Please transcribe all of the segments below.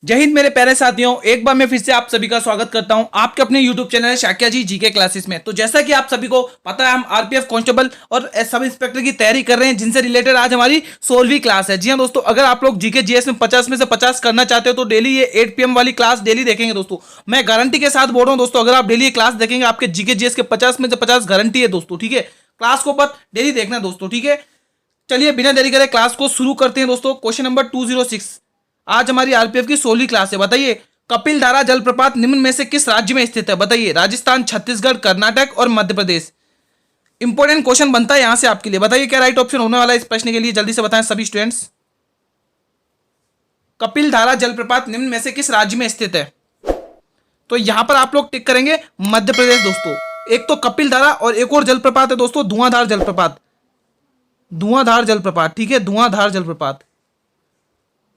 जय हिंद मेरे प्यारे साथियों, एक बार मैं फिर से आप सभी का स्वागत करता हूं आपके अपने YouTube चैनल शाक्या जी जीके क्लासेस में। तो जैसा कि आप सभी को पता है, हम आरपीएफ कांस्टेबल और सब इंस्पेक्टर की तैयारी कर रहे हैं, जिनसे रिलेटेड आज हमारी 16वीं क्लास है। जी हां दोस्तों, अगर आप लोग जीके जीएस में 50 में से 50 करना चाहते हो तो डेली ये 8 PM वाली क्लास डेली देखेंगे दोस्तों। मैं गारंटी के साथ बोल रहा हूँ दोस्तों, अगर आप डेली ये क्लास देखेंगे आपके जीके जीएस के 50 में से 50 गारंटी है दोस्तों। ठीक है, क्लास को बस डेली देखना दोस्तों। ठीक है, चलिए बिना देरी करे क्लास को शुरू करते हैं दोस्तों। क्वेश्चन नंबर 206, आज हमारी आरपीएफ की 16वीं क्लास है। बताइए, कपिल धारा जलप्रपात निम्न में से किस राज्य में स्थित है? बताइए, राजस्थान, छत्तीसगढ़, कर्नाटक और मध्य प्रदेश। इंपॉर्टेंट क्वेश्चन बनता है यहां से आपके लिए। बताइए क्या राइट ऑप्शन होने वाला है इस प्रश्न के लिए, जल्दी से बताएं सभी स्टूडेंट्स। कपिल धारा जलप्रपात निम्न में से किस राज्य में स्थित है? तो यहां पर आप लोग टिक करेंगे मध्य प्रदेश दोस्तों। एक तो कपिल धारा और एक और जलप्रपात है दोस्तों, धुआंधार जलप्रपात। धुआंधार जलप्रपात, ठीक है, धुआंधार जलप्रपात।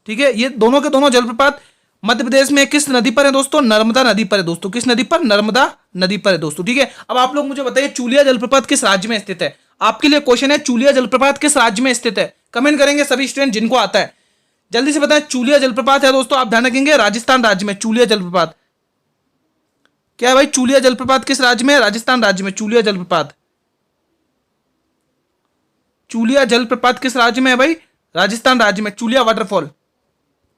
ठीक है, ये दोनों के दोनों जलप्रपात मध्य प्रदेश में किस नदी पर है दोस्तों? नर्मदा नदी पर है दोस्तों। किस नदी पर? नर्मदा नदी पर है दोस्तों। ठीक है, अब आप लोग मुझे बताइए चूलिया जलप्रपात किस राज्य में स्थित है? आपके लिए क्वेश्चन है, चूलिया जलप्रपात किस राज्य में स्थित है? कमेंट करेंगे सभी स्टूडेंट जिनको आता है, जल्दी से बताएं। चूलिया जलप्रपात है दोस्तों, आप ध्यान रखेंगे, राजस्थान राज्य में चूलिया जलप्रपात। क्या है भाई, चूलिया जलप्रपात किस राज्य में? राजस्थान राज्य में चूलिया जलप्रपात। चूलिया जलप्रपात किस राज्य में है भाई? राजस्थान राज्य में चूलिया वाटरफॉल।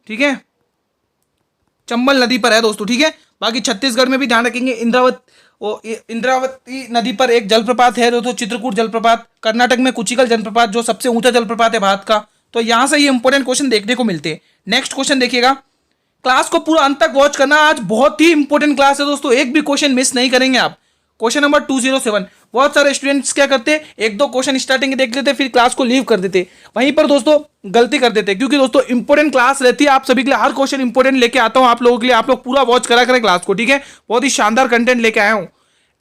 ठीक है, चंबल नदी पर है दोस्तों। ठीक है, बाकी छत्तीसगढ़ में भी ध्यान रखेंगे, इंद्रावती नदी पर एक जलप्रपात है दोस्तों, चित्रकूट जलप्रपात। कर्नाटक में कुचिकल जलप्रपात, जो सबसे ऊंचा जलप्रपात है भारत का। तो यहां से ये इंपॉर्टेंट क्वेश्चन देखने को मिलते हैं। नेक्स्ट क्वेश्चन देखिएगा, क्लास को पूरा अंत तक वॉच करना, आज बहुत ही इंपॉर्टेंट क्लास है दोस्तों, एक भी क्वेश्चन मिस नहीं करेंगे आप। क्वेश्चन नंबर 207, बहुत सारे स्टूडेंट्स क्या करते हैं, एक दो क्वेश्चन स्टार्टिंग देख लेते, फिर क्लास को लीव कर देते, वहीं पर दोस्तों गलती कर देते। क्योंकि दोस्तों इंपॉर्टेंट क्लास रहती है आप सभी के लिए, हर क्वेश्चन इंपॉर्टेंट लेके आता हूं आप लोगों के लिए, आप लोग पूरा वॉच करा करें क्लास को। ठीक है, बहुत ही शानदार कंटेंट लेके आया हूं।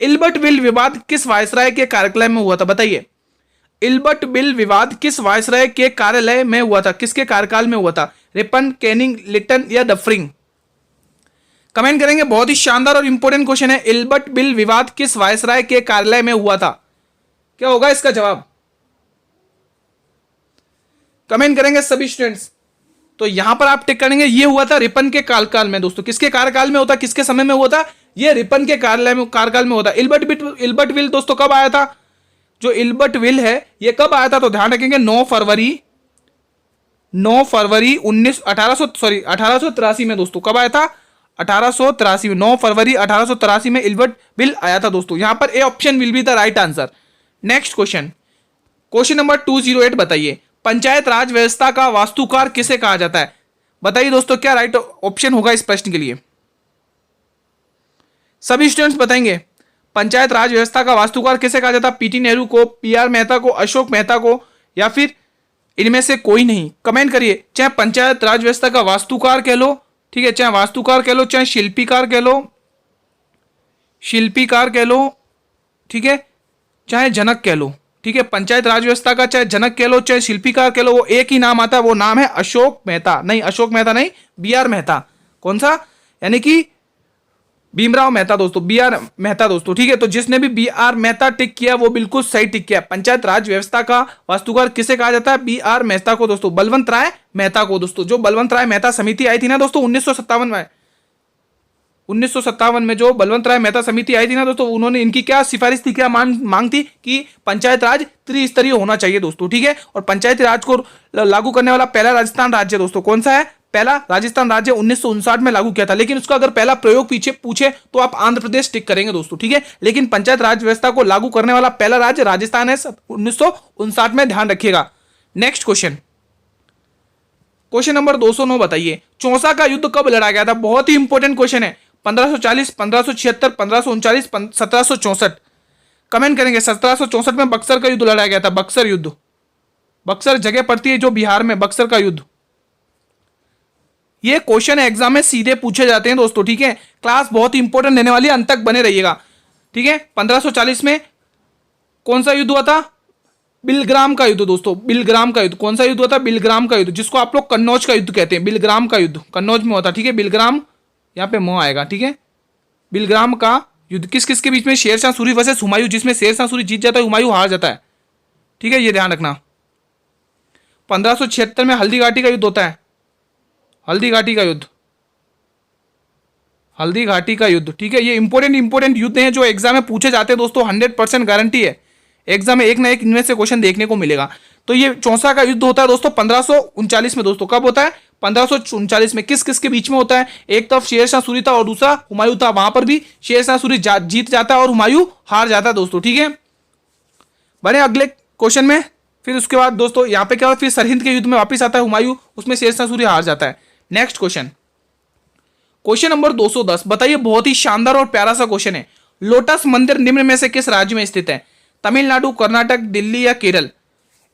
इल्बर्ट बिल विवाद किस वायसराय के कार्यकाल में हुआ था? बताइए, इल्बर्ट बिल विवाद किस वायसराय के कार्यालय में हुआ था? किसके कार्यकाल में हुआ था? रिपन, कैनिंग, लिटन या डफरिंग? कमेंट करेंगे, बहुत ही शानदार और इंपॉर्टेंट क्वेश्चन है। इल्बर्ट बिल विवाद किस वायसराय के कार्यालय में हुआ था? क्या होगा इसका जवाब? कमेंट करेंगे सभी स्टूडेंट्स। तो यहां पर आप टिक करेंगे, ये हुआ था रिपन के कार्यकाल में दोस्तों। किसके कार्यकाल में होता, किसके समय में हुआ था? ये रिपन के कार्यकाल में होता। इल्बर्ट विल दोस्तों कब आया था? जो इल्बर्ट विल है ये कब आया था? तो ध्यान रखेंगे 9 फरवरी 1883 में दोस्तों। कब आया था? 1883 में, 9 फरवरी 1883 में इल्बर्ट बिल आया था दोस्तों। यहां पर A option will be the right answer. Next question, question number 208, बताइए पंचायत राज व्यवस्था का वास्तुकार किसे कहा जाता है? बताइए दोस्तों क्या राइट ऑप्शन होगा इस प्रश्न के लिए? सभी स्टूडेंट्स बताएंगे, पंचायत राज व्यवस्था का वास्तुकार किसे कहा जाता है? पीटी नेहरू को, पीआर मेहता को, अशोक मेहता को, या फिर इनमें से कोई नहीं? कमेंट करिए, चाहे पंचायत राज व्यवस्था का वास्तुकार कह लो, ठीक है, चाहे वास्तुकार कह लो, चाहे शिल्पीकार कह लो, ठीक है, चाहे जनक कह लो। ठीक है, पंचायत राज व्यवस्था का चाहे जनक कह लो, चाहे शिल्पीकार कह लो, वो एक ही नाम आता है, वो नाम है अशोक मेहता। नहीं, अशोक मेहता नहीं, बीआर मेहता। कौन सा? यानी कि भीमराव मेहता दोस्तों, बीआर मेहता दोस्तों। ठीक है, तो जिसने भी बीआर मेहता टिक किया वो बिल्कुल सही टिक किया। पंचायत राज व्यवस्था का वास्तुकार किसे कहा जाता है? बीआर मेहता को दोस्तों, बलवंत राय मेहता को दोस्तों। जो बलवंत राय मेहता समिति आई थी ना दोस्तों 1957 में जो बलवंत राय मेहता समिति आई थी ना दोस्तों, उन्होंने इनकी क्या सिफारिश थी, क्या मांग थी कि पंचायत राज त्रिस्तरीय होना चाहिए दोस्तों। ठीक है, और पंचायती राज को लागू करने वाला पहला राजस्थान राज्य दोस्तों कौन सा है? पहला राजस्थान राज्य 1959 में लागू किया था। लेकिन उसका अगर पहला प्रयोग पीछे पूछे तो आप आंध्र प्रदेश टिक करेंगे दोस्तों। ठीक है, लेकिन पंचायत राज व्यवस्था को लागू करने वाला पहला राज्य राजस्थान है 1959 में, ध्यान रखिएगा। नेक्स्ट क्वेश्चन, क्वेश्चन नंबर 209, बताइए चौसा का युद्ध कब लड़ा गया था? बहुत ही इंपॉर्टेंट क्वेश्चन है। 1540, 1576, 1539, 1764? कमेंट करेंगे। 1764 में बक्सर का युद्ध लड़ा गया था। बक्सर युद्ध, बक्सर जगह पड़ती है जो बिहार में, बक्सर का युद्ध। ये क्वेश्चन एग्जाम में सीधे पूछे जाते हैं दोस्तों। ठीक है, क्लास बहुत ही इंपॉर्टेंट रहने वाली है, अंत तक बने रहिएगा। ठीक है, 1540 में कौन सा युद्ध हुआ था? बिलग्राम का युद्ध दोस्तों, बिलग्राम का युद्ध। कौन सा युद्ध हुआ था? बिलग्राम का युद्ध, जिसको आप लोग कन्नौज का युद्ध कहते हैं। बिलग्राम का युद्ध कन्नौज में हुआ था। ठीक है, बिलग्राम, यहाँ पे मोह आएगा। ठीक है, बिलग्राम का युद्ध किस किस के बीच में? शेरशाह सूरी वर्सेस हुमायूं, जिसमें शेरशाह सूरी जीत जाता है, हुमायूं हार जाता है। ठीक है, ये ध्यान रखना। 1576 में हल्दी घाटी का युद्ध होता है, हल्दी घाटी का युद्ध। हल्दी घाटी का युद्ध, ठीक है। ये इंपॉर्टेंट युद्ध हैं जो एग्जाम में पूछे जाते हैं दोस्तों, 100% गारंटी है एग्जाम में एक ना एक इनमें से क्वेश्चन देखने को मिलेगा। तो ये चौसा का युद्ध होता है दोस्तों 1539 में दोस्तों। कब होता है? 1539 में। किस किस के बीच में होता है? एक तरफ शेरशाह सूरी था और दूसरा हुमायूं था। वहां पर भी शेरशाह सूरी जीत जाता है और हुमायूं हार जाता है दोस्तों, ठीक है। बने अगले क्वेश्चन में। फिर उसके बाद दोस्तों यहाँ पे क्या होता है, फिर सरहिंद के युद्ध में वापिस आता है हुमायूं, उसमें शेरशाह सूरी हार जाता है। Next question, question number 210। बताइए, बहुत ही शानदार और प्यारा सा क्वेश्चन है। लोटस मंदिर निम्न में से किस राज्य में स्थित है? तमिलनाडु, कर्नाटक, दिल्ली या केरल?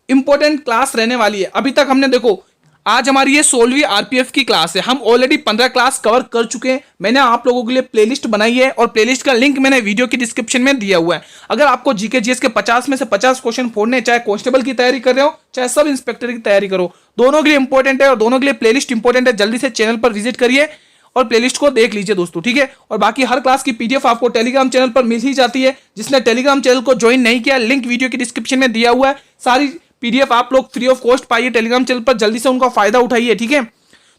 इंपॉर्टेंट क्लास रहने वाली है। अभी तक हमने देखो, आज हमारी ये 16वीं आरपीएफ की क्लास है। हम ऑलरेडी 15 क्लास कवर कर चुके हैं। मैंने आप लोगों के लिए प्लेलिस्ट बनाई है और प्लेलिस्ट का लिंक मैंने वीडियो की डिस्क्रिप्शन में दिया हुआ है। अगर आपको जीके जीएस के 50 में से 50 क्वेश्चन फोड़ने, चाहे कांस्टेबल की तैयारी कर रहे हो चाहे सब इंस्पेक्टर की तैयारी करो, दोनों के लिए इंपॉर्टेंट है और दोनों के लिए प्लेलिस्ट इंपॉर्टेंट है। जल्दी से चैनल पर विजिट करिए और प्लेलिस्ट को देख लीजिए दोस्तों, ठीक है। और बाकी हर क्लास की पीडीएफ आपको टेलीग्राम चैनल पर मिल ही जाती है। जिसने टेलीग्राम चैनल को ज्वाइन नहीं किया, लिंक वीडियो की डिस्क्रिप्शन में दिया हुआ है। सारी पीडीएफ आप लोग फ्री ऑफ कॉस्ट पाइए टेलीग्राम चैनल पर, जल्दी से उनका फायदा उठाइए, ठीक है।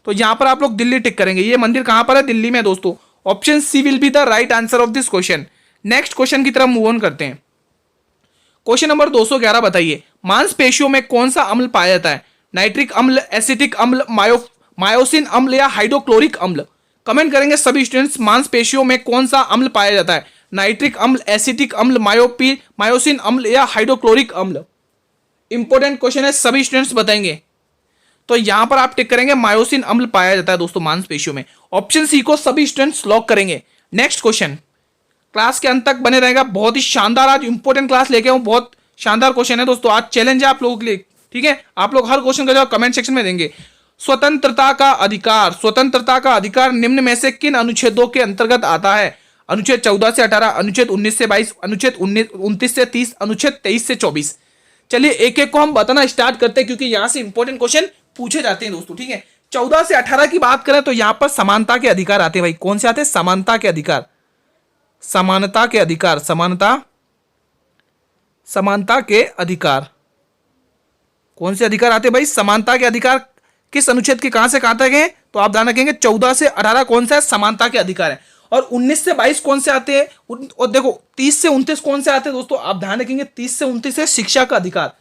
तो यहां पर आप लोग दिल्ली टिक करेंगे। ये मंदिर कहां पर है? दिल्ली में दोस्तों। Option C will be the right answer of this question. Next question की तरफ मूव ऑन करते हैं। Question number 211। बताइए, मांसपेशियों में कौन सा अम्ल पाया जाता है? नाइट्रिक अम्ल, एसिटिक अम्ल, मायोसिन अम्ल या हाइड्रोक्लोरिक अम्ल? कमेंट करेंगे सभी स्टूडेंट्स, मांसपेशियों में कौन सा अम्ल पाया जाता है? नाइट्रिक अम्ल, एसिटिक अम्ल, मायोसिन अम्ल या हाइड्रोक्लोरिक अम्ल? इंपॉर्टेंट क्वेश्चन है, सभी स्टूडेंट्स बताएंगे। तो यहां पर आप टिक करेंगे मायोसिन अम्ल पाया जाता है दोस्तों मांसपेशियों में। ऑप्शन सी को सभी स्टूडेंट्स लॉक करेंगे। नेक्स्ट क्वेश्चन, क्लास के अंत तक बने रहेगा। बहुत ही शानदार आज इंपॉर्टेंट क्लास लेके आऊं, बहुत शानदार क्वेश्चन है दोस्तों। आज चैलेंज है आप लोगों के लिए, ठीक है। आप लोग हर क्वेश्चन का जवाब कमेंट सेक्शन में देंगे। स्वतंत्रता का अधिकार, स्वतंत्रता का अधिकार निम्न में से किन अनुच्छेदों के अंतर्गत आता है? अनुच्छेद 14 से 18, अनुच्छेद 19 से 22, अनुच्छेद 29 से 30, अनुच्छेद 23 से 24। चलिए एक एक को हम बताना स्टार्ट करते हैं, क्योंकि यहां से इंपॉर्टेंट क्वेश्चन पूछे जाते हैं दोस्तों, ठीक है। 14 से 18 की बात करें तो यहां पर समानता के अधिकार आते हैं भाई। कौन से आते हैं? समानता के अधिकार, समानता के अधिकार, समानता के अधिकार। कौन से अधिकार आते हैं भाई? समानता के अधिकार। किस अनुच्छेद के कहां से कहां तक है? तो आप ध्यान रखेंगे 14 से 18 कौन सा है? समानता के अधिकार है। और 19 से 22 कौन से आते हैं? और देखो 30 से 29 कौन से आते हैं दोस्तों? आप ध्यान रखेंगे 30 से 29 है शिक्षा का अधिकार।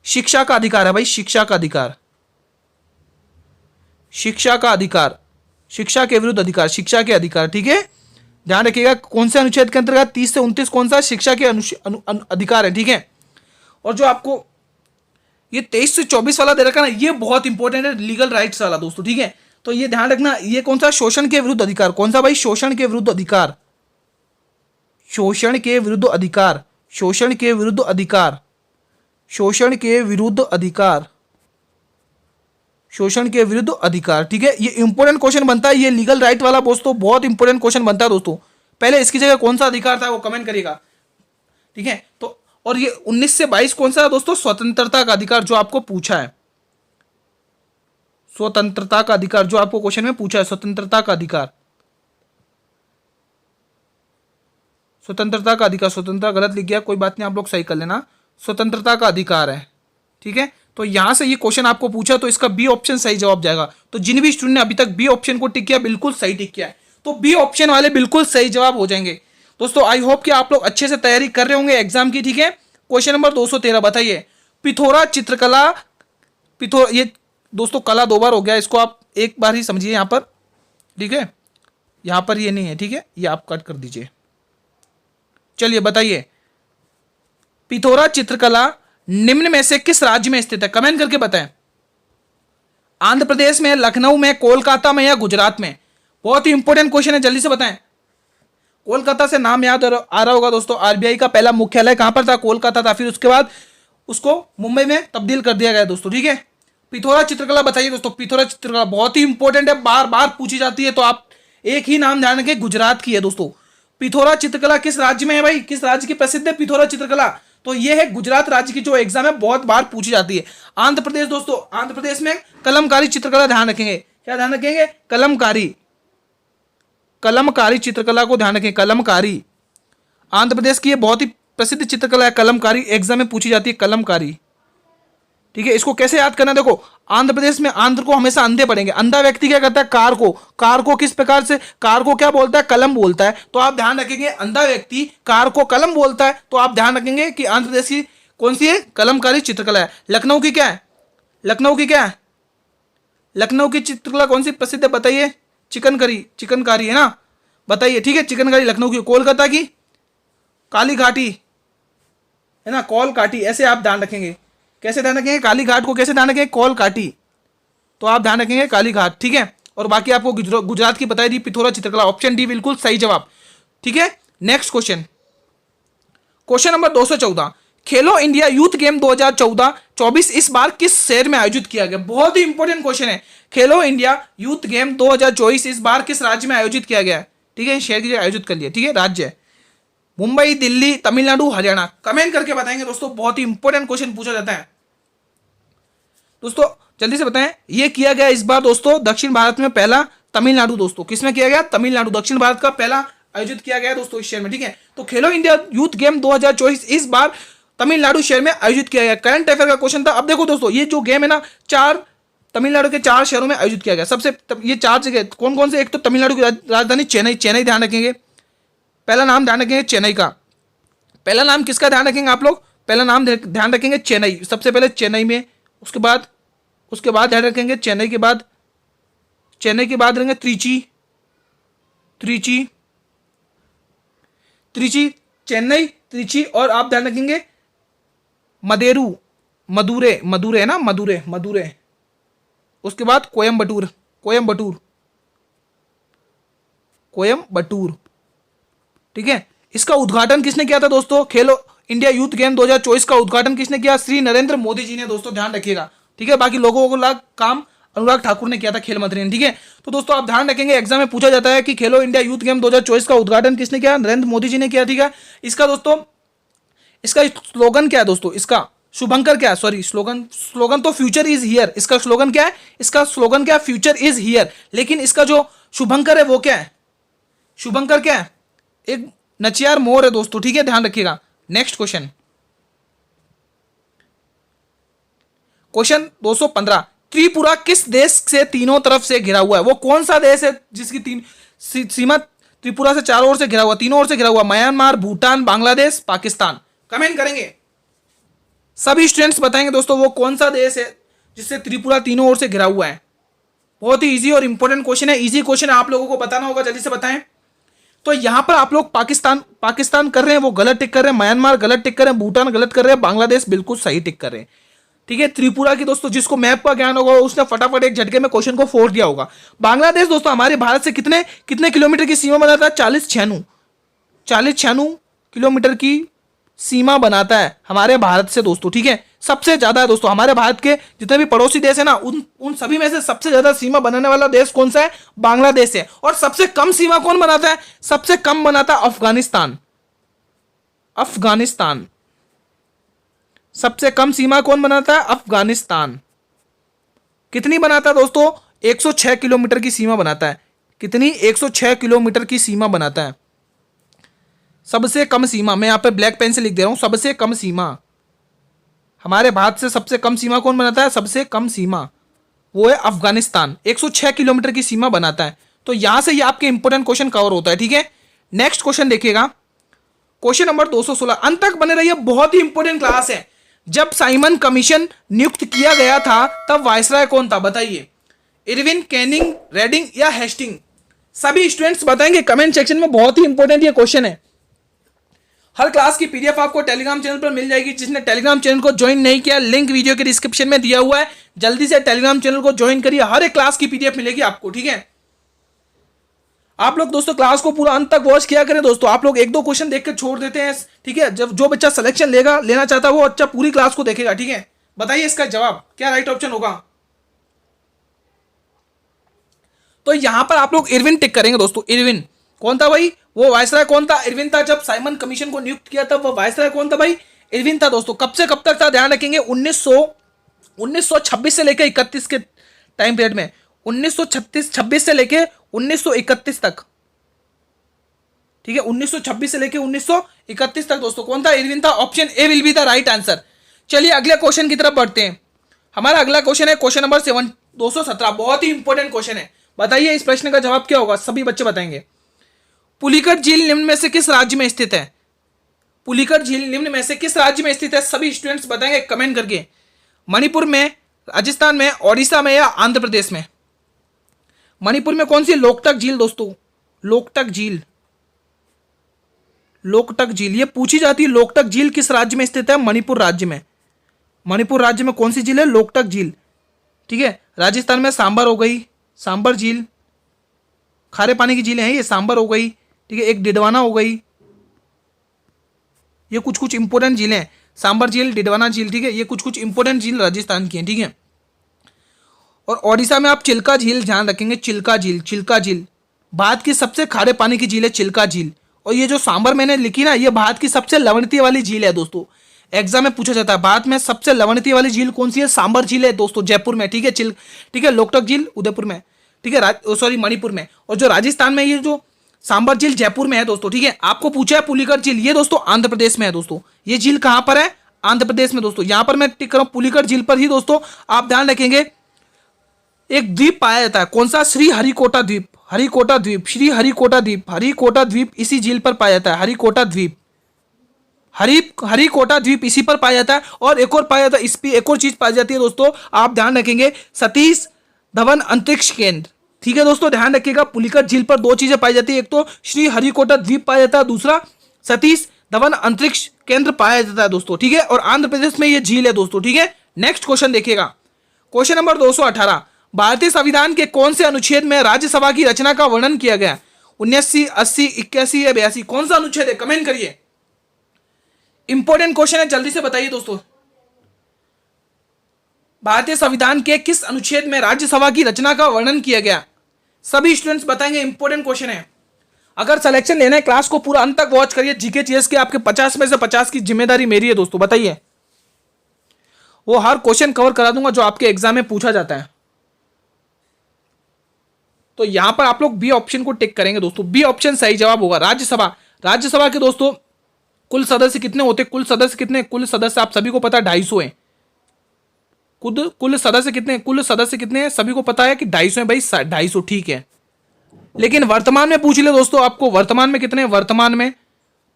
शिक्षा का अधिकार है भाई, शिक्षा का अधिकार, शिक्षा का अधिकार, शिक्षा के विरुद्ध अधिकार, शिक्षा के अधिकार, ठीक है। ध्यान रखिएगा कौन से अनुच्छेद के अंतर्गत 30 से 29 कौन सा? शिक्षा के अधिकार है, ठीक है। और जो आपको ये 23 से 24 वाला दे रखा ना, ये बहुत इंपॉर्टेंट है, लीगल राइट्स वाला दोस्तों, ठीक है। तो ये ध्यान रखना, ये कौन सा? शोषण के विरुद्ध अधिकार। कौन सा भाई? शोषण के विरुद्ध अधिकार, शोषण के विरुद्ध अधिकार, शोषण के विरुद्ध अधिकार, शोषण के विरुद्ध अधिकार, शोषण के विरुद्ध अधिकार, ठीक है। ये इंपॉर्टेंट क्वेश्चन बनता है, ये लीगल राइट वाला दोस्तों बहुत इंपॉर्टेंट क्वेश्चन बनता है दोस्तों। पहले इसकी जगह कौन सा अधिकार था वो कमेंट करिएगा, ठीक है। तो और ये 19 से 22 कौन सा है दोस्तों? स्वतंत्रता का अधिकार, जो आपको पूछा है, स्वतंत्रता का अधिकार, जो आपको क्वेश्चन में पूछा है, स्वतंत्रता का अधिकार, स्वतंत्रता का अधिकार। स्वतंत्रता गलत लिख गया, कोई बात नहीं, आप लोग सही कर लेना। स्वतंत्रता का अधिकार है, ठीक है। तो यहां से ये क्वेश्चन आपको पूछा तो इसका बी ऑप्शन सही जवाब जाएगा। तो जिन भी स्टूडेंट ने अभी तक बी ऑप्शन को टिक किया, बिल्कुल सही टिक किया है, तो बी ऑप्शन वाले बिल्कुल सही जवाब हो जाएंगे दोस्तों। आई होप कि आप लोग अच्छे से तैयारी कर रहे होंगे एग्जाम की, ठीक है। Question number 213। बताइए, पिथोरा चित्रकला, ये दोस्तों कला 2 बार हो गया, इसको आप एक बार ही समझिए यहां पर, ठीक है। यहां पर ये नहीं है, ठीक है, ये आप कट कर दीजिए। चलिए बताइए, पिथोरा चित्रकला निम्न में से किस राज्य में स्थित है? कमेंट करके बताएं। आंध्र प्रदेश में, लखनऊ में, कोलकाता में या गुजरात में? बहुत ही इंपॉर्टेंट क्वेश्चन है, जल्दी से बताएं। कोलकाता से नाम याद आ रहा होगा दोस्तों, आरबीआई का पहला मुख्यालय कहां पर था? कोलकाता था। फिर उसके बाद उसको मुंबई में तब्दील कर दिया गया दोस्तों, ठीक है। पिथोरा चित्रकला बताइए दोस्तों, पिथोरा चित्रकला बहुत ही इंपॉर्टेंट है, बार बार पूछी जाती है, तो आप एक ही नाम ध्यान रखें, गुजरात की है दोस्तों। पिथोरा चित्रकला किस राज्य में है भाई? किस राज्य की प्रसिद्ध है पिथोरा चित्रकला? तो ये है गुजरात राज्य की, जो एग्जाम है बहुत बार पूछी जाती है। आंध्र प्रदेश दोस्तों, आंध्र प्रदेश में कलमकारी चित्रकला ध्यान रखेंगे। क्या ध्यान रखेंगे? कलमकारी, कलमकारी चित्रकला को ध्यान रखें, कलमकारी। आंध्र प्रदेश की ये बहुत ही प्रसिद्ध चित्रकला है कलमकारी, एग्जाम में पूछी जाती है कलमकारी। ठीक है, इसको कैसे याद करना, देखो आंध्र प्रदेश में आंध्र को हमेशा अंधे पढ़ेंगे। अंधा व्यक्ति क्या करता है, कार को किस प्रकार से, कार को क्या बोलता है, कलम बोलता है। तो आप ध्यान रखेंगे अंधा व्यक्ति कार को कलम बोलता है, तो आप ध्यान रखेंगे कि आंध्र प्रदेश की कौन सी है, कलमकारी चित्रकला है। लखनऊ की क्या है, लखनऊ की क्या है, लखनऊ की चित्रकला कौन सी प्रसिद्ध है बताइए, चिकनकारी है ना, बताइए। ठीक है, चिकनकारी लखनऊ की। कोलकाता की काली घाटी है ना, कौल काटी, ऐसे आप ध्यान रखेंगे। कैसे ध्यान रखेंगे, काली घाट को कैसे ध्यान रखेंगे, कौल काटी, तो आप ध्यान रखेंगे काली घाट। ठीक है, और बाकी आपको गुजरात की बताई दी पिथौरा चित्रकला, ऑप्शन डी बिल्कुल सही जवाब। ठीक है, नेक्स्ट क्वेश्चन, क्वेश्चन नंबर 214, खेलो इंडिया यूथ गेम 2014-24 इस बार किस शहर में आयोजित किया गया। बहुत ही इंपॉर्टेंट क्वेश्चन है, खेलो इंडिया यूथ गेम 2024 इस बार किस राज्य में आयोजित किया गया। ठीक है, शहर की जगह आयोजित कर लिया। ठीक है, राज्य मुंबई, दिल्ली, तमिलनाडु, हरियाणा, कमेंट करके बताएंगे दोस्तों, बहुत ही इंपॉर्टेंट क्वेश्चन पूछा जाता है दोस्तों, जल्दी से बताएं। ये किया गया इस बार दोस्तों दक्षिण भारत में पहला, तमिलनाडु दोस्तों, किसमें किया गया, तमिलनाडु, दक्षिण भारत का पहला आयोजित किया गया दोस्तों इस शहर में। ठीक है, तो खेलो इंडिया यूथ गेम 2024 इस बार तमिलनाडु शहर में आयोजित किया गया। करंट अफेयर का क्वेश्चन था। अब देखो दोस्तों, ये जो गेम है ना, तमिलनाडु के 4 शहरों में आयोजित किया गया। सबसे ये 4 जगह कौन कौन से, एक तो तमिलनाडु की राजधानी चेन्नई ध्यान रखेंगे, पहला नाम ध्यान रखेंगे चेन्नई का। पहला नाम किसका ध्यान रखेंगे आप लोग, पहला नाम ध्यान रखेंगे चेन्नई, सबसे पहले चेन्नई में, उसके बाद ध्यान रखेंगे चेन्नई के बाद रहेंगे त्रिची, चेन्नई, त्रिची, और आप ध्यान रखेंगे मदुरे है ना, मदुरे, उसके बाद कोयम्बटूर। ठीक है, इसका उद्घाटन किसने किया था दोस्तों, खेलो इंडिया यूथ गेम 2024 का उद्घाटन किसने किया, श्री नरेंद्र मोदी जी ने दोस्तों, ध्यान रखिएगा। ठीक है, बाकी लोगों को काम अनुराग ठाकुर ने किया था, खेल मंत्री ने। ठीक है, तो दोस्तों आप ध्यान रखेंगे, एग्जाम में पूछा जाता है कि खेलो इंडिया यूथ गेम 2024 का उद्घाटन किसने किया, नरेंद्र मोदी जी ने किया। ठीक है, इसका दोस्तों, इसका स्लोगन क्या है दोस्तों, इसका शुभंकर क्या है, सॉरी स्लोगन तो फ्यूचर इज हियर, इसका स्लोगन क्या है, इसका स्लोगन क्या है, फ्यूचर इज हियर, लेकिन इसका जो शुभंकर है वो क्या है, शुभंकर क्या है, एक नचियार मोर है दोस्तों। ठीक है, ध्यान रखिएगा। नेक्स्ट क्वेश्चन, क्वेश्चन 215, त्रिपुरा किस देश से तीनों तरफ से घिरा हुआ है, वो कौन सा देश है जिसकी सीमा त्रिपुरा से चारों ओर से घिरा हुआ, तीनों ओर से घिरा हुआ, म्यांमार, भूटान, बांग्लादेश, पाकिस्तान, कमेंट करेंगे। सभी स्टूडेंट्स बताएंगे दोस्तों वो कौन सा देश है जिससे त्रिपुरा तीनों ओर से घिरा हुआ है। बहुत ही इजी और इंपॉर्टेंट क्वेश्चन है, इजी क्वेश्चन है, आप लोगों को बताना होगा, जल्दी से बताएं। तो यहां पर आप लोग पाकिस्तान कर रहे हैं, वो गलत टिक कर रहे हैं, म्यांमार गलत टिक कर रहे हैं, भूटान गलत कर रहे हैं, बांग्लादेश बिल्कुल सही टिक कर रहे हैं। ठीक है, त्रिपुरा की दोस्तों जिसको मैप का ज्ञान होगा उसने फटाफट एक झटके में क्वेश्चन को फोड़ दिया होगा। बांग्लादेश दोस्तों हमारे भारत से कितने किलोमीटर की सीमा बनाता है, 40-96 किलोमीटर की सीमा बनाता है हमारे भारत से दोस्तों। ठीक है, सबसे ज्यादा है दोस्तों, हमारे भारत के जितने भी पड़ोसी देश है ना, उन सभी में से सबसे ज्यादा सीमा बनाने वाला देश कौन सा है, बांग्लादेश है। और सबसे कम सीमा कौन बनाता है, सबसे कम बनाता है अफगानिस्तान। सबसे कम सीमा कौन बनाता है, अफगानिस्तान। कितनी बनाता है दोस्तों, 106 किलोमीटर की सीमा बनाता है। कितनी, 106 किलोमीटर की सीमा बनाता है। सबसे कम सीमा, मैं यहां पे ब्लैक पेन से लिख दे रहा हूं, सबसे कम सीमा हमारे भारत से सबसे कम सीमा कौन बनाता है, सबसे कम सीमा वो है अफगानिस्तान, 106 किलोमीटर की सीमा बनाता है। तो यहां से ये आपके इंपॉर्टेंट क्वेश्चन कवर होता है। ठीक है, नेक्स्ट क्वेश्चन देखिएगा, क्वेश्चन नंबर 216, अंत तक बने रहिए, बहुत ही इंपॉर्टेंट क्लास है। जब साइमन कमीशन नियुक्त किया गया था तब वायसराय कौन था, बताइए, इरविन, कैनिंग, रेडिंग या हेस्टिंग। सभी स्टूडेंट्स बताएंगे कमेंट सेक्शन में, बहुत ही इंपॉर्टेंट ये क्वेश्चन है। हर क्लास की पीडीएफ आपको टेलीग्राम चैनल पर मिल जाएगी। जिसने टेलीग्राम चैनल को ज्वाइन नहीं किया, लिंक वीडियो के डिस्क्रिप्शन में दिया हुआ है, जल्दी से टेलीग्राम चैनल को ज्वाइन करिए, हर एक क्लास की पीडीएफ मिलेगी आपको। ठीक है, आप लोग दोस्तों क्लास को पूरा अंत तक वॉच किया करें दोस्तों। आप लोग 1-2 क्वेश्चन देख के छोड़ देते हैं। ठीक है, जब जो बच्चा सिलेक्शन लेना चाहता है वो अच्छा पूरी क्लास को देखेगा। ठीक है, बताइए इसका जवाब क्या राइट ऑप्शन होगा। तो यहां पर आप लोग इरविन टिक करेंगे दोस्तों। इरविन कौन था भाई, वो वायसराय कौन था, इरविन था। जब साइमन कमीशन को नियुक्त किया तब वो वायसराय कौन था भाई, इरविन था दोस्तों। कब से कब तक था, ध्यान रखेंगे, 1926 से लेकर 31 के टाइम पीरियड में, 1926 से लेकर 1931 तक। ठीक है, 1926 से लेकर 1931 तक दोस्तों कौन था, इरविन था। Option A will be the right answer. चलिए अगले क्वेश्चन की तरफ बढ़ते हैं। हमारा अगला क्वेश्चन है क्वेश्चन नंबर 217। बहुत ही इंपॉर्टेंट क्वेश्चन है। बताइए इस प्रश्न का जवाब क्या होगा, सभी बच्चे बताएंगे। पुलिकट झील निम्न में से किस राज्य में स्थित है? पुलिकट झील निम्न में से किस राज्य में स्थित है? सभी स्टूडेंट्स बताएंगे कमेंट करके। मणिपुर में, राजस्थान में, ओडिशा में या आंध्र प्रदेश में? मणिपुर में कौन सी? लोकटक झील दोस्तों, लोकटक झील। लोकटक झील ये पूछी जाती है। लोकटक झील किस राज्य में स्थित है? मणिपुर राज्य में। मणिपुर राज्य में कौन सी झील है? लोकटक झील। ठीक है। राजस्थान में सांबर हो गई, सांबर झील, खारे पानी की झीलें हैं ये, सांबर हो गई। ठीक है। एक डिडवाना हो गई। ये कुछ कुछ इंपोर्टेंट झीलें हैं, सांबर झील, डिडवाना झील। ठीक है। ये कुछ कुछ इंपोर्टेंट झील राजस्थान की हैं। ठीक है। और ओडिशा में आप चिल्का झील ध्यान रखेंगे। चिल्का झील, चिल्का झील भारत की सबसे खारे पानी की झील है, चिल्का झील। और ये जो सांबर मैंने लिखी ना, ये भारत की सबसे लवणीय वाली झील है दोस्तों। एग्जाम में पूछा जाता है भारत में सबसे लवणीय वाली झील कौन सी है? सांबर झील है दोस्तों, जयपुर में। ठीक है। ठीक है। लोकटक झील उदयपुर में। ठीक है। सॉरी, मणिपुर में। और जो राजस्थान में ये जो सांबर झील जयपुर में है दोस्तों। ठीक है। आपको पूछा है पुलिकट झील, ये दोस्तों आंध्र प्रदेश में है दोस्तों। ये झील कहां पर है? आंध्र प्रदेश में दोस्तों। यहां पर मैं टिक कर रहा हूं पुलिकट झील पर ही दोस्तों। आप ध्यान रखेंगे एक द्वीप पाया जाता है, कौन सा? श्री हरिकोटा द्वीप, हरिकोटा द्वीप, श्री हरिकोटा द्वीप, हरिकोटा द्वीप इसी झील पर पाया जाता है। हरिकोटा द्वीप, हरिकोटा द्वीप इसी पर पाया जाता है। और एक और पाया जाता है, इस पर एक और चीज पाई जाती है दोस्तों, आप ध्यान रखेंगे, सतीश धवन अंतरिक्ष केंद्र। ठीक है दोस्तों, ध्यान रखिएगा पुलिकट झील पर दो चीजें पाई जाती है, एक तो श्री हरिकोटा द्वीप पाया जाता है, दूसरा सतीश धवन अंतरिक्ष केंद्र पाया जाता है दोस्तों। ठीक है। और आंध्र प्रदेश में यह झील है दोस्तों। ठीक है। नेक्स्ट क्वेश्चन देखिएगा, क्वेश्चन नंबर 218। भारतीय संविधान के कौन से अनुच्छेद में राज्यसभा की रचना का वर्णन किया गया? 79, 80, 81 या 82? कौन सा अनुच्छेद है? कमेंट करिए। इंपॉर्टेंट क्वेश्चन है, जल्दी से बताइए दोस्तों। भारतीय संविधान के किस अनुच्छेद में राज्यसभा की रचना का वर्णन किया गया? सभी स्टूडेंट्स बताएंगे। इंपॉर्टेंट क्वेश्चन है। अगर सिलेक्शन लेना है क्लास को पूरा अंत तक वॉच करिए। जीके जीएस के आपके 50 में से 50 की जिम्मेदारी मेरी है दोस्तों। बताइए, वो हर क्वेश्चन कवर करा दूंगा जो आपके एग्जाम में पूछा जाता है। तो यहां पर आप लोग बी ऑप्शन को टिक करेंगे दोस्तों। बी ऑप्शन सही जवाब होगा। राज्यसभा, राज्यसभा के दोस्तों कुल सदस्य कितने होते? कुल सदस्य कितने? कुल सदस्य आप सभी को पता है 250 है। कुल सदस्य कितने? कुल सदस्य कितने हैं सभी को पता है कि 250 है भाई, 250। ठीक है। लेकिन वर्तमान में पूछ ले दोस्तों, आपको वर्तमान में कितने? वर्तमान में,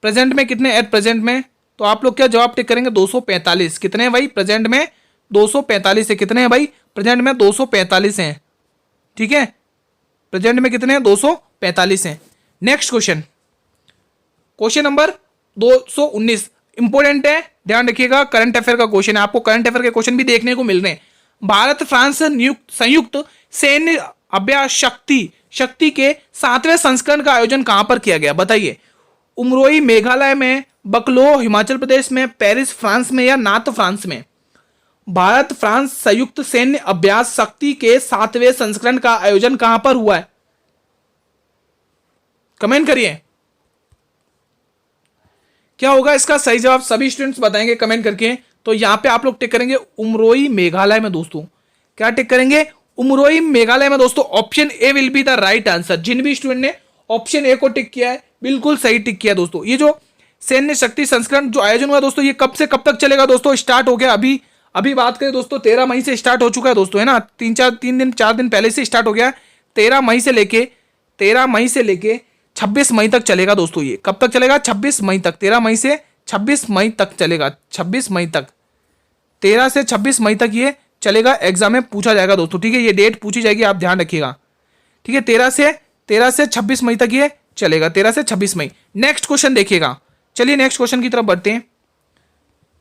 प्रेजेंट में कितने? एट प्रेजेंट में। तो आप लोग क्या जवाब टिक करेंगे? 245। कितने हैं भाई? प्रेजेंट में 245 है। कितने हैं भाई? प्रेजेंट में 245 हैं। ठीक है। प्रेजेंट में कितने हैं? 245 हैं। Next question, question number 219 important है, ध्यान रखिएगा। करंट अफेयर का क्वेश्चन है, आपको करंट अफेयर के क्वेश्चन भी देखने को मिल रहे हैं। भारत फ्रांस संयुक्त सैन्य अभ्यास शक्ति के 7वें संस्करण का आयोजन कहां पर किया गया? बताइए। उमरोई मेघालय में, बकलो हिमाचल प्रदेश में, पेरिस फ्रांस में या नाथ फ्रांस में? भारत फ्रांस संयुक्त सैन्य अभ्यास शक्ति के 7वें संस्करण का आयोजन कहां पर हुआ है? कमेंट करिए, क्या होगा इसका सही जवाब? सभी स्टूडेंट्स बताएंगे कमेंट करके। तो यहां पे आप लोग टिक करेंगे उमरोई मेघालय में दोस्तों। क्या टिक करेंगे? उमरोई मेघालय में दोस्तों। Option A will be the right answer. जिन भी स्टूडेंट ने ऑप्शन ए को टिक किया है बिल्कुल सही टिक किया दोस्तों। ये जो सैन्य शक्ति संस्करण जो आयोजन हुआ दोस्तों, ये कब से कब तक चलेगा दोस्तों? स्टार्ट हो गया अभी बात करें दोस्तों, 13 मई से स्टार्ट हो चुका है दोस्तों, है ना। 4 दिन पहले से स्टार्ट हो गया। 13 मई से लेके 26 मई तक चलेगा दोस्तों। ये कब तक चलेगा? 26 मई तक। 13 मई से 26 मई तक चलेगा। 26 मई तक, 13 से 26 मई तक ये चलेगा। एग्जाम में पूछा जाएगा दोस्तों। ठीक है। ये डेट पूछी जाएगी, आप ध्यान रखिएगा। ठीक है। 13 से 26 मई तक ये चलेगा। 13 से 26 मई। नेक्स्ट क्वेश्चन देखिएगा। चलिए नेक्स्ट क्वेश्चन की तरफ बढ़ते हैं।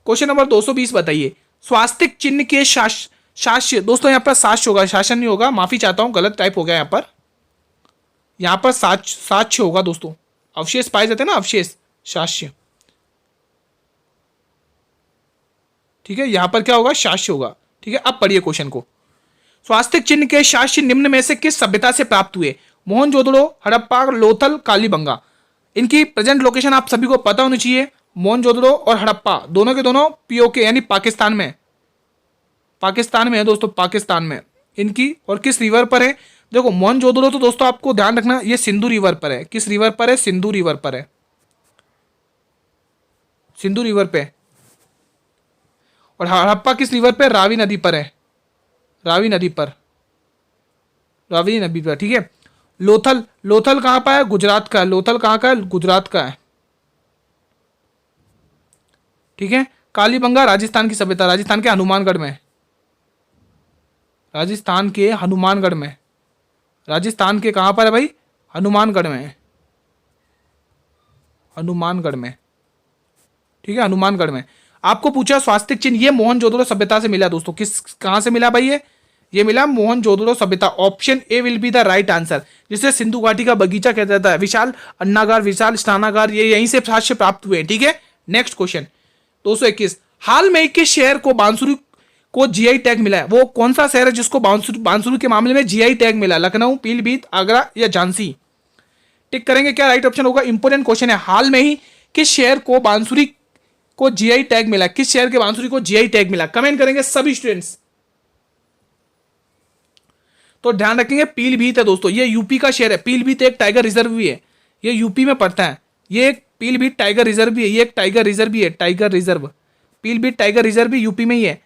क्वेश्चन नंबर 220 बताइए। स्वास्तिक चिन्ह के शास्य दोस्तों, यहाँ पर साक्ष्य होगा, शासन नहीं होगा, माफी चाहता हूं, गलत टाइप हो गया यहाँ पर साक्ष्य होगा दोस्तों। अवशेष पाए जाते हैं ना, अवशेष, शास्य। ठीक है। यहां पर क्या होगा? शास्य होगा। ठीक है। अब पढ़िए क्वेश्चन को। स्वास्तिक चिन्ह के शास्य निम्न में से किस सभ्यता से प्राप्त हुए? मोहनजोदड़ो, हड़प्पा, लोथल, कालीबंगा। इनकी प्रेजेंट लोकेशन आप सभी को पता होनी चाहिए। मोहनजोदड़ो और हड़प्पा दोनों के दोनों पीओके यानी पाकिस्तान में है दोस्तों, पाकिस्तान में इनकी। और किस रिवर पर है? देखो मोहनजोदड़ो तो दोस्तों आपको ध्यान रखना ये सिंधु रिवर पर है। किस रिवर पर है? सिंधु रिवर पर है, सिंधु रिवर पे। और हड़प्पा किस रिवर पे? रावी नदी पर है। रावी नदी पर, रावी नदी पर, ठीक है। लोथल, लोथल कहाँ पर है? गुजरात का है। लोथल कहाँ का है? गुजरात का है, ठीक है। कालीबंगा राजस्थान की सभ्यता, राजस्थान के हनुमानगढ़ में, राजस्थान के हनुमानगढ़ में, राजस्थान के कहाँ पर है भाई? हनुमानगढ़ में, हनुमानगढ़ में, ठीक है, हनुमानगढ़ में। आपको पूछा स्वास्तिक चिन्ह, ये मोहनजोदड़ो सभ्यता से मिला दोस्तों। किस, कहां से मिला भाई? ये मिला मोहनजोदड़ो सभ्यता। Option A will be the right answer, जिसे सिंधु घाटी का बगीचा कहता जाता है। विशाल अन्नागार, विशाल स्नानागार, ये यहीं से साक्ष्य प्राप्त हुए, ठीक है। नेक्स्ट क्वेश्चन 221, हाल में किस शहर को बांसुरी को जीआई टैग मिला है? वो कौन सा शहर है जिसको बांसुरी के मामले में जीआई टैग मिला? लखनऊ, पीलीभीत, आगरा या झांसी? टिक करेंगे, क्या राइट ऑप्शन होगा? इंपोर्टेंट क्वेश्चन है। हाल में ही किस शहर को बांसुरी को जीआई टैग मिला? किस शहर के बांसुरी को जीआई टैग मिला? कमेंट करेंगे सभी स्टूडेंट्स। तो ध्यान रखेंगे, पीलीभीत है दोस्तों, ये यूपी का शहर है। पीलीभीत एक टाइगर रिजर्व भी है, ये यूपी में पड़ता है। ये एक पीलीभीत टाइगर रिजर्व भी है, ये एक टाइगर रिजर्व भी है, tiger reserve. Pilibhit tiger reserve भी यूपी में ही है,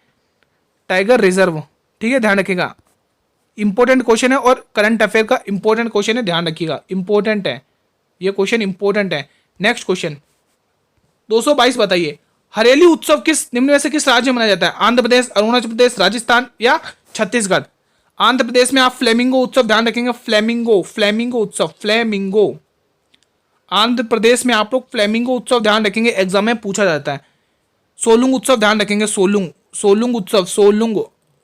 टाइगर रिजर्व, ठीक है, ध्यान रखिएगा। इंपॉर्टेंट क्वेश्चन है और करंट अफेयर का इंपॉर्टेंट क्वेश्चन है, ध्यान रखिएगा, इंपॉर्टेंट है ये क्वेश्चन, इंपॉर्टेंट है। नेक्स्ट क्वेश्चन 222, बताइए हरेली उत्सव किस निम्न में से किस राज्य में मनाया जाता है? आंध्र प्रदेश, अरुणाचल प्रदेश, राजस्थान या छत्तीसगढ़? आंध्र प्रदेश में आप फ्लेमिंगो उत्सव, ध्यान रखेंगे, फ्लेमिंगो, फ्लेमिंगो उत्सव, फ्लेमिंगो। आंध्र प्रदेश में आप लोग फ्लेमिंगो उत्सव ध्यान रखेंगे, एग्जाम में पूछा जाता है। सोलुंग उत्सव ध्यान रखेंगे, सोलुंग, सोलुंग उत्सव, सोलुंग,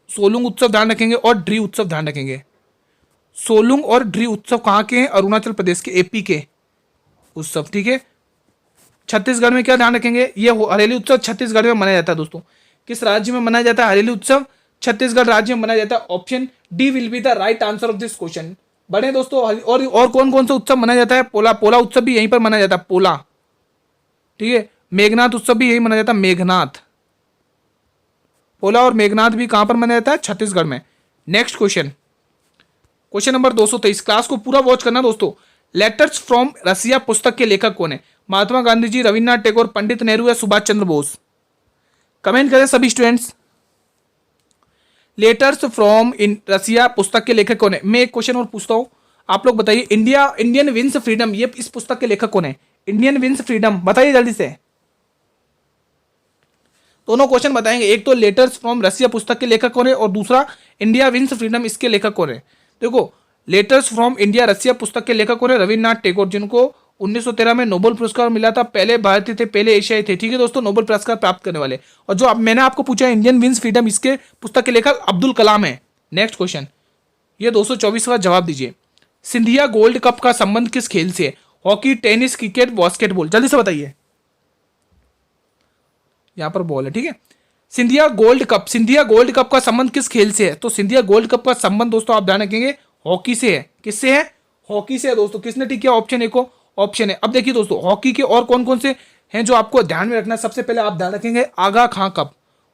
सोलुंग उत्सव ध्यान रखेंगे, और ड्री उत्सव ध्यान रखेंगे। सोलुंग और ड्री उत्सव कहाँ के हैं? अरुणाचल प्रदेश के, एपी के उत्सव, ठीक है। छत्तीसगढ़ में क्या ध्यान रखेंगे? ये हरेली उत्सव छत्तीसगढ़ में मनाया जाता है दोस्तों। किस राज्य में मनाया जाता है हरेली उत्सव? छत्तीसगढ़ राज्य में मनाया जाता है। Option D will be the right answer of this question. बढ़े दोस्तों, और कौन कौन सा उत्सव मनाया जाता है? पोला, पोला उत्सव भी यहीं पर मनाया जाता है, पोला, ठीक है। मेघनाथ उत्सव भी यही मनाया जाता है, मेघनाथ। पोला और मेघनाथ भी कहां पर मनाया जाता है? छत्तीसगढ़ में। Next question, question number 223। Class को पूरा वॉच करना दोस्तों। लेटर्स फ्रॉम रसिया पुस्तक के लेखक कौन है? महात्मा गांधी जी, रविन्द्रनाथ टैगोर, पंडित नेहरू या सुभाष चंद्र बोस? कमेंट करें सभी स्टूडेंट्स। लेटर्स फ्रॉम इन रसिया पुस्तक के लेखक कौन है? मैं एक क्वेश्चन और पूछता हूं, आप लोग बताइए। इंडियन विंस फ्रीडम, ये इस पुस्तक के लेखक कौन है? इंडियन विंस फ्रीडम, बताइए जल्दी से। दोनों क्वेश्चन बताएंगे, एक तो लेटर्स फ्रॉम रसिया पुस्तक के लेखक कौन है और दूसरा इंडिया विंस फ्रीडम, इसके लेखक कौन है? देखो, लेटर्स फ्रॉम इंडिया रसिया पुस्तक के लेखक कौन है? रविन्द्रनाथ टैगोर, जिनको 1913 में नोबेल पुरस्कार मिला था। पहले भारतीय थे, पहले एशियाई थे, ठीक है दोस्तों, नोबेल पुरस्कार प्राप्त करने वाले। और जो मैंने आपको पूछा इंडियन विंस फ्रीडम, इसके पुस्तक के लेखक अब्दुल कलाम है। नेक्स्ट क्वेश्चन, ये 224 का जवाब दीजिए। सिंधिया गोल्ड कप का संबंध किस खेल से है? Hockey, tennis, cricket, basketball? जल्दी से बताइए। यहां पर बॉल है, ठीक है। Scindia gold cup, Scindia gold cup का संबंध किस खेल से है? तो सिंधिया गोल्ड कप का संबंध दोस्तों आप ध्यान रखेंगे, हॉकी से है। किससे है? हॉकी से है दोस्तों। किसने ठीक किया? ऑप्शन ए को ऑप्शन है। अब देखिए दोस्तों, हॉकी के और कौन कौन से हैं जो आपको ध्यान में रखना है? सबसे पहले आप ध्यान रखेंगे आगा खां कप,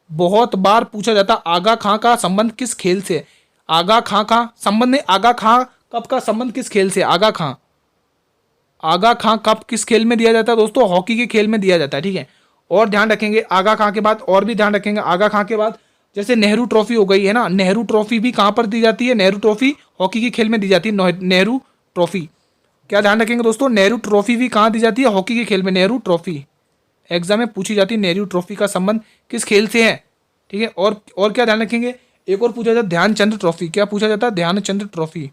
बहुत बार पूछा जाता है। आगा खां का संबंध किस खेल से? आगा खां का संबंध नहीं, आगा खां कप का संबंध किस खेल से? आगा खां, आगा खां कप किस खेल में दिया जाता है दोस्तों? हॉकी के खेल में दिया जाता है, ठीक है। और ध्यान रखेंगे आगा खां के बाद, और भी ध्यान रखेंगे आगा खां के बाद, जैसे नेहरू ट्रॉफी हो गई है ना, नेहरू ट्रॉफी भी कहां पर दी जाती है? नेहरू ट्रॉफी हॉकी के खेल में दी जाती है, नेहरू ट्रॉफी। क्या ध्यान रखेंगे दोस्तों? नेहरू ट्रॉफी भी कहां दी जाती है? हॉकी के खेल में, नेहरू ट्रॉफी। एग्जाम में पूछी जाती है, नेहरू ट्रॉफी का संबंध किस खेल से है, ठीक है। और क्या ध्यान रखेंगे? एक और पूछा जाता है ध्यानचंद्र ट्रॉफी। क्या पूछा जाता है? Dhyan Chandra trophy,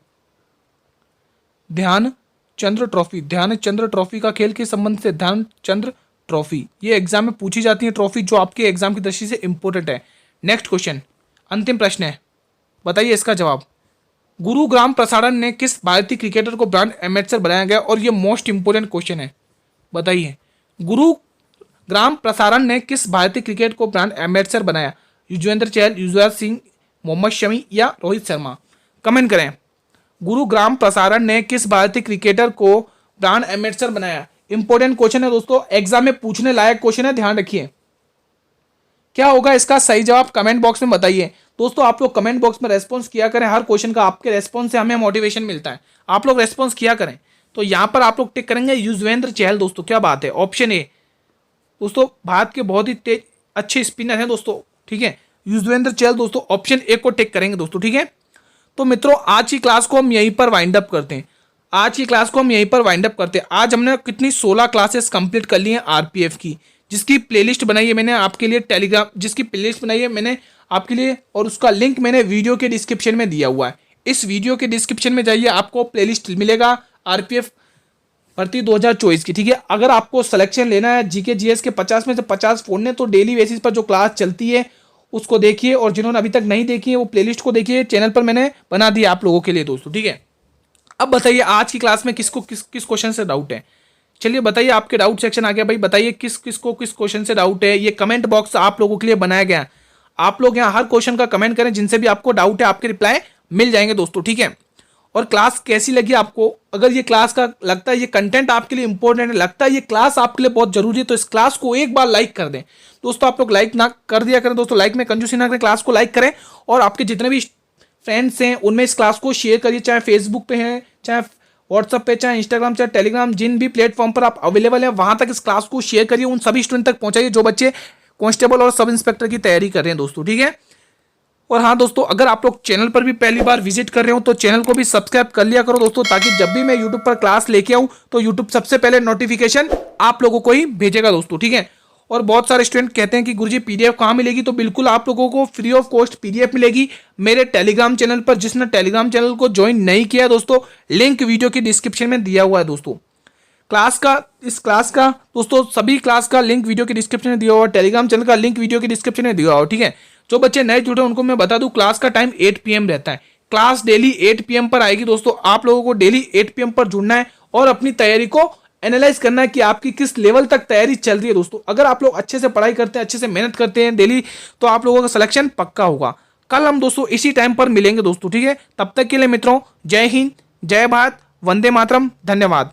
Dhyan Chandra trophy. Dhyan Chandra trophy का खेल के संबंध से ध्यानचंद्र ट्रॉफी, ये एग्जाम में पूछी जाती है ट्रॉफी, जो आपके एग्जाम की दृष्टि से इंपॉर्टेंट है। नेक्स्ट क्वेश्चन, अंतिम प्रश्न है, बताइए इसका जवाब। गुरुग्राम प्रसारण ने किस भारतीय क्रिकेटर को ब्रांड एम्बेसडर बनाया गया? और ये मोस्ट इंपोर्टेंट क्वेश्चन है, बताइए। गुरुग्राम प्रसारण ने किस भारतीय क्रिकेट को ब्रांड एम्बेसडर बनाया? युजवेंद्र चहल, युवराज सिंह, मोहम्मद शमी या रोहित शर्मा? कमेंट करें। गुरुग्राम प्रसारण ने किस भारतीय क्रिकेटर को ब्रांड एम्बेसडर बनाया? इंपॉर्टेंट क्वेश्चन है दोस्तों, एग्जाम में पूछने लायक क्वेश्चन है, ध्यान रखिए। क्या होगा इसका सही जवाब? कमेंट बॉक्स में बताइए दोस्तों। आप लोग कमेंट बॉक्स में रेस्पॉन्स किया करें, हर क्वेश्चन का आपके रेस्पॉन्स से हमें मोटिवेशन मिलता है। आप लोग रेस्पॉन्स किया करें। तो यहां पर आप लोग टिक करेंगे युजवेंद्र चहल दोस्तों। क्या बात है, ऑप्शन ए दोस्तों, भारत के बहुत ही तेज अच्छे स्पिनर हैं दोस्तों, ठीक है। युजवेंद्र चहल दोस्तों, ऑप्शन ए को टिक करेंगे दोस्तों, ठीक है। तो मित्रों आज की क्लास को हम यहीं पर वाइंड अप करते हैं। आज हमने कितनी 16 क्लासेस कंप्लीट कर ली हैं आरपीएफ की, जिसकी प्लेलिस्ट बनाई है मैंने आपके लिए आपके लिए, और उसका लिंक मैंने वीडियो के डिस्क्रिप्शन में दिया हुआ है। इस वीडियो के डिस्क्रिप्शन में जाइए, आपको प्लेलिस्ट मिलेगा आरपीएफ भर्ती 2024 की, ठीक है। अगर आपको सिलेक्शन लेना है, जीके जीएस के 50 में से 50 फोड़ने, तो डेली बेसिस पर जो क्लास चलती है उसको देखिए, और जिन्होंने अभी तक नहीं देखी है वो प्लेलिस्ट को देखिए, चैनल पर मैंने बना दिया आप लोगों के लिए दोस्तों, ठीक है। अब बताइए आज की क्लास में किसको किस क्वेश्चन से डाउट है। चलिए बताइए, आपके डाउट सेक्शन आ गया भाई, बताइए किस क्वेश्चन से डाउट है। ये कमेंट बॉक्स आप लोगों के लिए बनाया गया है, आप लोग यहाँ हर क्वेश्चन का कमेंट करें, जिनसे भी आपको डाउट है आपके रिप्लाई मिल जाएंगे दोस्तों, ठीक है। और क्लास कैसी लगी आपको, अगर ये क्लास का लगता है ये कंटेंट आपके लिए इंपॉर्टेंट है, लगता है ये क्लास आपके लिए बहुत जरूरी है, तो इस क्लास को एक बार लाइक कर दें दोस्तों। आप लोग लाइक ना कर दिया करें दोस्तों, लाइक में कंजूसी ना करें, क्लास को लाइक करें, और आपके जितने भी फ्रेंड्स हैं उनमें इस क्लास को शेयर करिए, चाहे फेसबुक पे हैं, चाहे व्हाट्सएप पे, चाहे इंस्टाग्राम, चाहे टेलीग्राम, जिन भी प्लेटफॉर्म पर आप अवेलेबल हैं वहां तक इस क्लास को शेयर करिए, उन सभी स्टूडेंट तक पहुंचाइए जो बच्चे कांस्टेबल और सब इंस्पेक्टर की तैयारी कर रहे हैं दोस्तों, ठीक है। और हाँ दोस्तों, अगर आप लोग चैनल पर भी पहली बार विजिट कर रहे हो तो चैनल को भी सब्सक्राइब कर लिया करो दोस्तों, ताकि जब भी मैं यूट्यूब पर क्लास लेके आऊँ तो यूट्यूब सबसे पहले नोटिफिकेशन आप लोगों को ही भेजेगा दोस्तों, ठीक है। और बहुत सारे स्टूडेंट कहते हैं कि गुरुजी पीडीएफ कहाँ मिलेगी, तो बिल्कुल आप लोगों को फ्री ऑफ कॉस्ट पीडीएफ मिलेगी मेरे टेलीग्राम चैनल पर। जिसने टेलीग्राम चैनल को ज्वाइन नहीं किया दोस्तों, लिंक वीडियो की डिस्क्रिप्शन में दिया हुआ है दोस्तों। इस क्लास का दोस्तों सभी क्लास का लिंक वीडियो के डिस्क्रिप्शन में दिया हुआ है, टेलीग्राम चैनल का लिंक वीडियो के डिस्क्रिप्शन में दिया हुआ है, ठीक है। जो बच्चे नए जुड़े उनको मैं बता दूं, क्लास का टाइम 8 PM रहता है। क्लास डेली 8 PM पर आएगी दोस्तों। आप लोगों को डेली 8 PM पर जुड़ना है और अपनी तैयारी को एनालाइज करना है कि आपकी किस लेवल तक तैयारी चल रही है दोस्तों। अगर आप लोग अच्छे से पढ़ाई करते हैं, अच्छे से मेहनत करते हैं डेली, तो आप लोगों का सिलेक्शन पक्का होगा। कल हम दोस्तों इसी टाइम पर मिलेंगे दोस्तों, ठीक है। तब तक के लिए मित्रों, जय हिंद, जय भारत, वंदे मातरम, धन्यवाद।